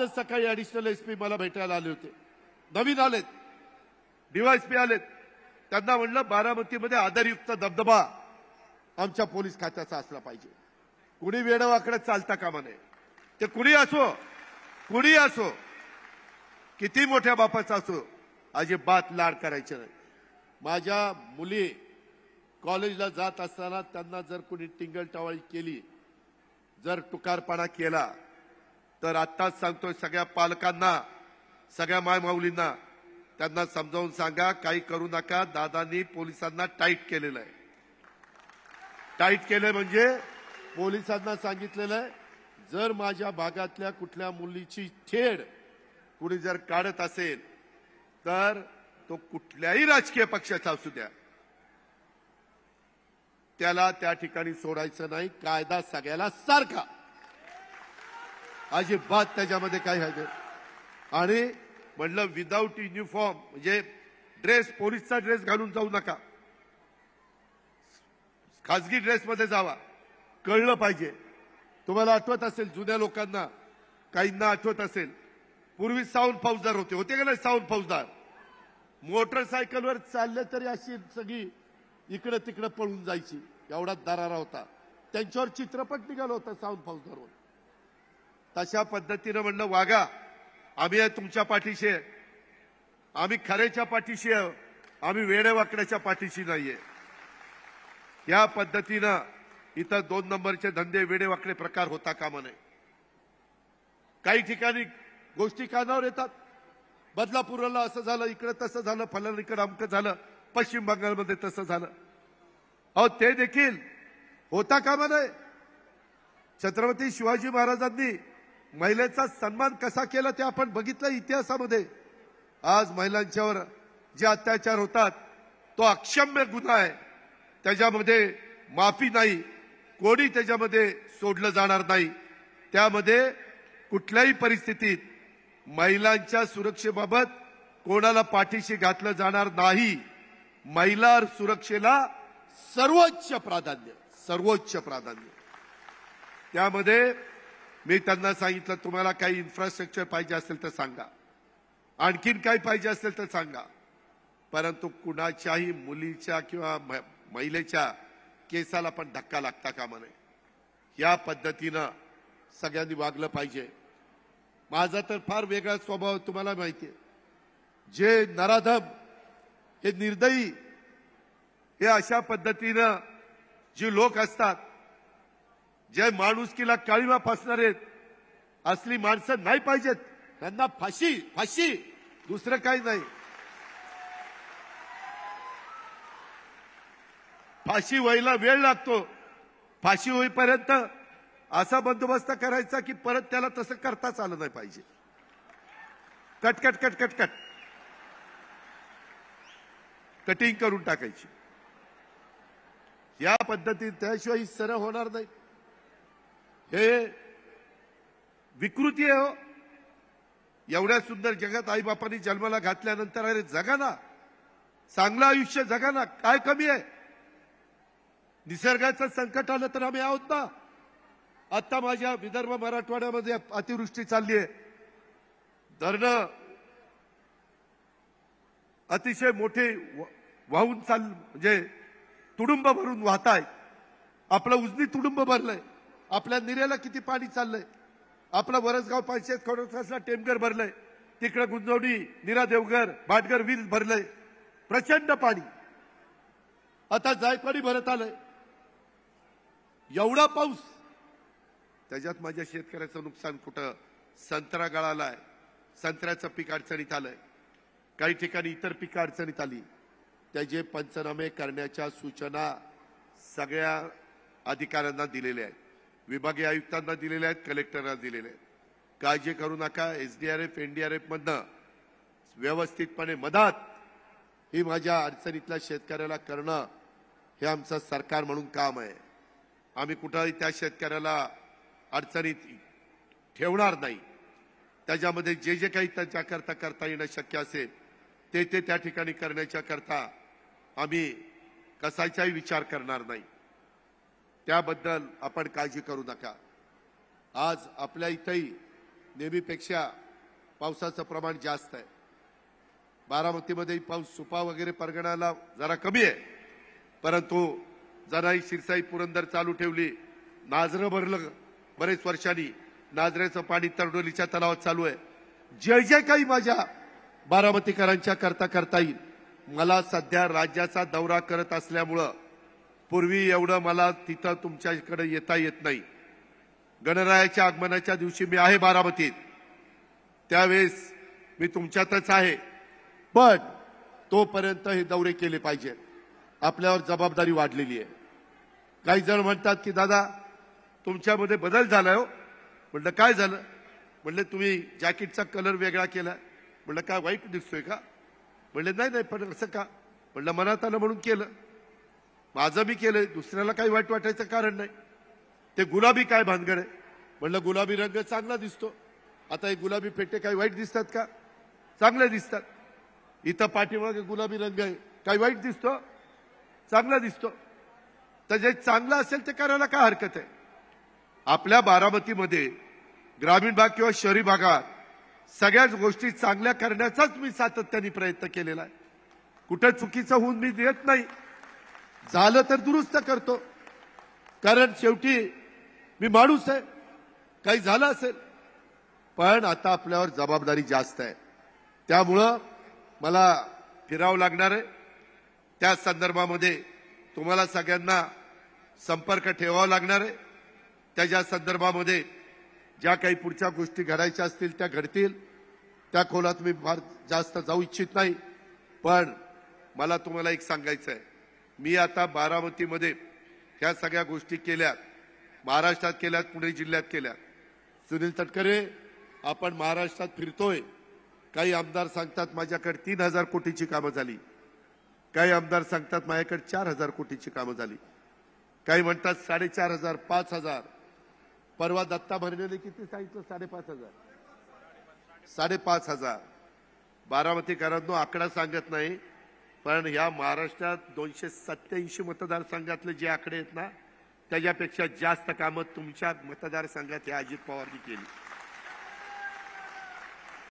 आजच सकाळी additional SP मला भेटायला आले होते, नवीन आलेत, डीवायएसपी आलेत. त्यांना म्हणलं बारामतीमध्ये आदरयुक्त दबदबा आमच्या पोलीस खात्याचा असला पाहिजे. कुणी वेडवाकडे चालता कामा नये. ते कुणी असो, किती मोठ्या बापाचा असो, अजिबात लाड करायचे नाही. माझ्या मुली कॉलेजला जात असताना त्यांना जर कुणी टिंगलटावाळी केली, जर टुकारपणा केला, तर आत्ताच सांगतोय सगळ्या पालकांना, सगळ्या मायमाऊलींना, त्यांना समजावून सांगा काही करू नका. दादांनी पोलिसांना टाईट केलेलं आहे. टाईट केलंय म्हणजे पोलिसांना सांगितलेलं आहे, जर माझ्या भागातल्या कुठल्या मुलीची छेड कुणी जर काढत असेल तर तो कुठल्याही राजकीय पक्षाचा असू द्या, त्याला त्या ठिकाणी सोडायचं नाही. कायदा सगळ्याला सारखा, अजिबात त्याच्यामध्ये काय आहे. आणि म्हणलं विदाऊट युनिफॉर्म म्हणजे ड्रेस, पोलीसचा ड्रेस घालून जाऊ नका, खासगी ड्रेसमध्ये जावा. कळलं पाहिजे. तुम्हाला आठवत असेल, जुन्या लोकांना काहींना आठवत असेल, पूर्वी साऊंड फौजदार होते का नाही? साऊंड फौजदार मोटरसायकलवर चालले तरी अशी सगळी इकडे तिकडे पळून जायची, एवढा दरारा होता. त्यांच्यावर चित्रपट निघाला होता साऊंड फौजदारवर. तशा पद्धतीनं म्हणलं वागा, आम्ही आहे तुमच्या पाठीशी, आम्ही खऱ्याच्या पाठीशी आहे, आम्ही वेडेवाकड्याच्या पाठीशी नाहीये. या पद्धतीनं इथं 2 नंबरचे धंदे, वेडेवाकडे प्रकार होता कामा नये. काही ठिकाणी गोष्टी कानावर येतात, बदलापूरला असं झालं, इकडे तसं झालं, फलन इकडे अमकं झालं, पश्चिम बंगालमध्ये तसं झालं. अहो ते देखील होता कामा नये. छत्रपती शिवाजी महाराजांनी महिलेचा सन्मान कसा केला ते आपण बघितलं इतिहासामध्ये. आज महिलांच्यावर जे अत्याचार होतात तो अक्षम्य गुन्हा आहे. त्याच्यामध्ये माफी नाही, कोणी त्याच्यामध्ये सोडलं जाणार नाही. त्यामध्ये कुठल्याही परिस्थितीत महिलांच्या सुरक्षेबाबत कोणाला पाठीशी घातलं जाणार नाही. महिला सुरक्षेला सर्वोच्च प्राधान्य. त्यामध्ये मी त्यांना सांगितलं, तुम्हाला काही इन्फ्रास्ट्रक्चर पाहिजे असेल तर सांगा, आणखीन काही पाहिजे असेल तर सांगा, परंतु कुणाच्याही मुलीच्या किंवा महिलेच्या केसाला पण धक्का लागता कामा नये. या पद्धतीनं सगळ्यांनी वागलं पाहिजे. माझा तर फार वेगळा स्वभाव तुम्हाला माहिती आहे. जे नराधम, हे निर्दयी, हे अशा पद्धतीनं जे लोक असतात, जे माणुसकीला काळीमा फासणार आहेत, असली माणसं नाही पाहिजेत. त्यांना फाशी, दुसरं काही नाही. फाशी व्हायला वेळ लागतो. फाशी होईपर्यंत असा बंदोबस्त करायचा की परत त्याला तसं करताच आलं नाही पाहिजे. कट कटिंग करून टाकायची. या पद्धतीत त्याशिवाय सरळ होणार नाही. हे विकृती आहे हो. एवढ्या सुंदर जगात आईबापांनी जन्माला घातल्यानंतर अरे जगा ना, चांगलं आयुष्य जगा ना, काय कमी आहे? निसर्गाचं संकट आलं तर आम्ही आहोत ना. आता माझ्या विदर्भ मराठवाड्यामध्ये अतिवृष्टी चालली आहे. धरणं अतिशय मोठे वाहून म्हणजे तुडुंब भरून वाहत आहे. आपलं उजनी तुडुंब भरलंय. आपल्या निरेला किती पाणी चाललंय. आपला वरसगाव 500 खडकवासला टेमघर भरलंय. तिकडे गुंजवडी, निरा देवघर, भाटघर वीज भरलंय. प्रचंड पाणी. आता जायकवाडी भरत आलंय. एवढा पाऊस, त्याच्यात माझ्या शेतकऱ्याचं नुकसान कुठं? संत्रा गळालाय, संत्र्याचं पीक अडचणीत आलंय, काही ठिकाणी इतर पिकं अडचणीत आली. त्याचे पंचनामे करण्याच्या सूचना सगळ्या अधिकाऱ्यांना दिलेल्या आहेत. विभागीय आयुक्तांना दिलेल्या आहेत, कलेक्टरना दिलेल्या आहेत. काळजी करू नका. एसडीआरएफ, एनडीआरएफ मधनं व्यवस्थितपणे मदत ही माझ्या अडचणीतल्या शेतकऱ्याला करणं हे आमचं सरकार म्हणून काम आहे. आम्ही कुठंही त्या शेतकऱ्याला अडचणीत ठेवणार नाही. त्याच्यामध्ये जे जे काही त्याच्याकरता करता येणं शक्य असेल ते त्या ठिकाणी करण्याच्या करता आम्ही कशाचाही विचार करणार नाही. त्याबद्दल आपण काळजी करू नका. आज आपल्या इथेही नेहमीपेक्षा पावसाचं प्रमाण जास्त आहे. बारामतीमध्ये पाऊस सुपा वगैरे परगणाला जरा कमी आहे, परंतु जनाई शिरसाई पुरंदर चालू ठेवली. नाझरं भरलं बरेच वर्षांनी. नाझऱ्याचं पाणी तरडोलीच्या तलावात चालू आहे. जे जे काही माझ्या बारामतीकरांच्या करता येईल. मला सध्या राज्याचा दौरा करत असल्यामुळं पूर्वी एवढं मला तिथं तुमच्याकडे येता येत नाही. गणरायाच्या आगमनाच्या दिवशी मी आहे बारामतीत, त्यावेळेस मी तुमच्यातच आहे. पण तोपर्यंत हे दौरे केले पाहिजेत. आपल्यावर जबाबदारी वाढलेली आहे. काही जण म्हणतात की दादा तुमच्यामध्ये बदल झालाय हो. म्हणलं काय झालं? म्हणलं तुम्ही जॅकेटचा कलर वेगळा केला. म्हणलं काय वाईट दिसतोय का? म्हणले नाही पण असं का? म्हणलं मनात आलं म्हणून केलं. माझं मी केलंय, दुसऱ्याला काही वाईट वाटायचं कारण नाही. ते गुलाबी काय भानगड आहे? म्हणलं गुलाबी रंग चांगला दिसतो. आता हे गुलाबी फेटे काही वाईट दिसतात का? चांगले दिसतात. इथं पाठीमागे गुलाबी रंग आहे, काही वाईट दिसतो? चांगला दिसतो. तर जे चांगलं असेल ते करायला काय हरकत आहे? आपल्या बारामतीमध्ये ग्रामीण भाग किंवा शहरी भागात सगळ्याच गोष्टी चांगल्या करण्याचाच मी सातत्याने प्रयत्न केलेला आहे. कुठे चुकीचं होऊन मी देत नाही. झालं तर दुरुस्त करतो, कारण शेवटी मी माणूस आहे. काही झालं असेल, पण आता आपल्यावर जबाबदारी जास्त आहे. त्यामुळं मला फिरावं लागणार आहे. त्या संदर्भामध्ये तुम्हाला सगळ्यांना संपर्क ठेवावा लागणार आहे. त्याच्या संदर्भामध्ये ज्या काही पुढच्या गोष्टी घडायच्या असतील त्या घडतील. त्या खोलात मी फार जास्त जाऊ इच्छित नाही. पण मला तुम्हाला एक सांगायचं आहे, मी आता बारामतीमध्ये ह्या सगळ्या गोष्टी केल्यात, महाराष्ट्रात केल्यात, पुणे जिल्ह्यात केल्यात. सुनील तटकरे, आपण महाराष्ट्रात फिरतोय. काही आमदार सांगतात माझ्याकडे 3,000 कोटीची कामं झाली. काही आमदार सांगतात माझ्याकडे 4,000 कोटीची कामं झाली. काही म्हणतात 4,500, 5,000. परवा दत्ता भरणेने किती सांगितलं? 5,500. 5,500. बारामतीकरांनो आकडा सांगत नाही, पण ह्या महाराष्ट्रात 287 मतदारसंघातले जे आकडे आहेत ना, त्याच्यापेक्षा जास्त कामं तुमच्या मतदारसंघात या अजित पवारनी केली.